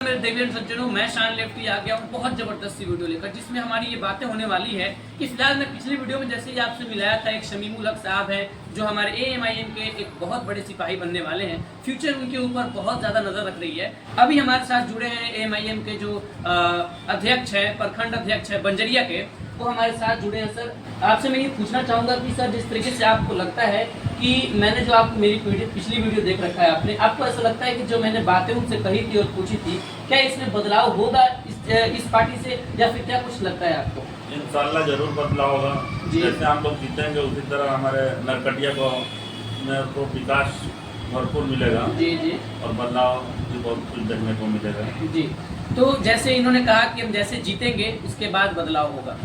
मेरे देवियन सज्जनों, मैं शान लेफ्टी आ गया हूँ बहुत जबरदस्त सी वीडियो लेकर, जिसमें हमारी ये बातें होने वाली है कि फिलहाल मैं पिछली वीडियो में जैसे ही आपसे मिलाया था, एक शमीमुल हक साहब हैं जो हमारे AMIM के एक बहुत बड़े सिपाही बनने वाले हैं। फ्यूचर उनके ऊपर बहुत ज़्यादा नज़र रख रही है। अभी हमारे साथ जुड़े हैं AMIM के जो अध्यक्ष है, प्रखंड अध्यक्ष है बंजरिया के, वो हमारे साथ जुड़े हैं। सर, आपसे मैं ये पूछना चाहूँगा कि सर, जिस तरीके से आपको लगता है कि मैंने जो आपको मेरी पिछली वीडियो देख रखा है आपने, आपको ऐसा लगता है कि जो मैंने बातें उनसे कही थी और पूछी थी, क्या इसमें बदलाव होगा इस पार्टी से, या फिर क्या कुछ लगता है आपको? इंशाल्लाह जरूर बदलाव होगा। जैसे हम लोग जीतेंगे उसी तरह हमारे नरकटिया को विकास भरपूर मिलेगा। जी जी। और बदलाव भी बहुत कुछ देखने को मिलेगा। जी, तो जैसे इन्होंने कहा कि हम जैसे जीतेंगे उसके बाद बदलाव होगा,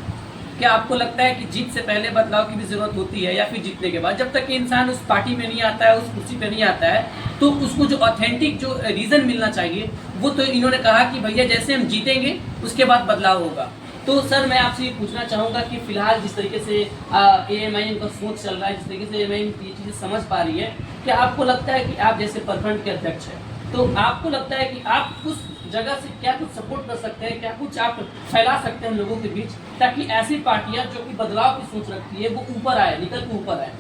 क्या आपको लगता है कि जीत से पहले बदलाव की भी जरूरत होती है, या फिर जीतने के बाद? जब तक कि इंसान उस पार्टी में नहीं आता है, उस कुर्सी पे नहीं आता है, तो उसको जो ऑथेंटिक जो रीजन मिलना चाहिए वो तो इन्होंने कहा कि भैया जैसे हम जीतेंगे उसके बाद बदलाव होगा। तो सर, मैं आपसे ये पूछना चाहूँगा कि फिलहाल जिस तरीके से AMIM का सोच चल रहा है, जिस तरीके से AMIM ये चीज़ें समझ पा रही है, क्या आपको लगता है कि आप जैसे प्रखंड के अध्यक्ष हैं, तो आपको लगता है कि आप उस जगह से क्या कुछ सपोर्ट कर सकते हैं, क्या कुछ आप फैला सकते हैं लोगों के बीच, ताकि ऐसी पार्टियां जो कि बदलाव की सोच रखती है वो ऊपर आए, निकल के ऊपर आए?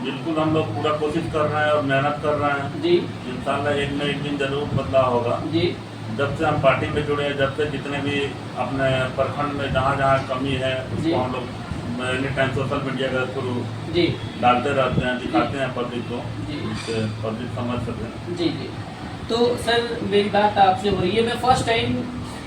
बिल्कुल, हम लोग पूरा कोशिश कर रहे हैं और मेहनत कर रहे हैं जी। इंशाल्लाह एक न एक दिन जरूर बदलाव होगा। जी। जब से हम पार्टी में जुड़े हैं, जब से जितने भी अपने प्रखंड में जहाँ जहाँ कमी है उसको हम लोग एनी टाइम सोशल मीडिया के थ्रू जी डालते रहते हैं, दिखाते हैं पब्लिक को, जी जिससे पब्लिक समझ सके। जी जी। तो सर, मेरी बात आपसे हो रही है, मैं फर्स्ट टाइम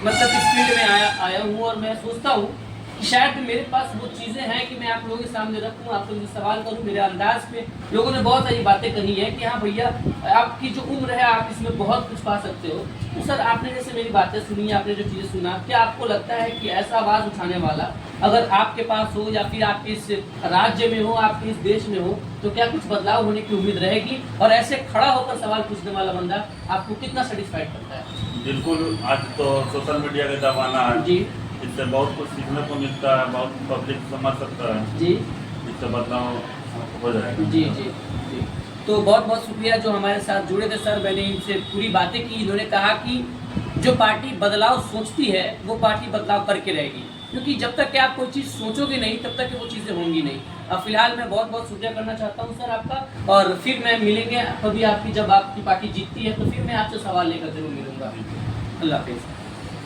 मतलब इस फील्ड में आया हूँ, और मैं सोचता हूँ कि शायद मेरे पास वो चीज़ें हैं कि मैं आप लोगों के सामने रखूँ, आपसे मुझे सवाल करूँ। मेरे अंदाज पे लोगों ने बहुत सारी बातें कही है कि हाँ भैया, आपकी जो उम्र है आप इसमें बहुत कुछ पा सकते हो। तो सर, आपने जैसे मेरी बातें सुनी, आपने जो चीज़ें सुना, क्या आपको लगता है कि ऐसा आवाज़ उठाने वाला अगर आपके पास हो, या फिर आपके इस राज्य में हो, आपके इस देश में हो, तो क्या कुछ बदलाव होने की उम्मीद रहेगी? और ऐसे खड़ा होकर सवाल पूछने वाला बंदा आपको कितना सेटिस्फाइड करता है? बिल्कुल, आज तो सोशल मीडिया का जमाना है जी। इससे बहुत कुछ सीखने को मिलता है, बहुत पब्लिक समझ सकता है जी। इससे बदलाव हो जाएगा। जी जी जी। तो बहुत बहुत शुक्रिया जो हमारे साथ जुड़े थे सर। मैंने इनसे पूरी बातें की। इन्होंने कहा कि जो पार्टी बदलाव सोचती है वो पार्टी बदलाव करके रहेगी, क्योंकि जब तक कि आप कोई चीज़ सोचोगे नहीं तब तक कि वो चीज़ें होंगी नहीं। अब फिलहाल मैं बहुत बहुत शुक्रिया करना चाहता हूँ सर आपका, और फिर मैं मिलेंगे कभी आपकी, जब आपकी पार्टी जीतती है तो फिर मैं आपसे सवाल लेकर जरूर मिलूंगा। अल्लाह हाफिज़।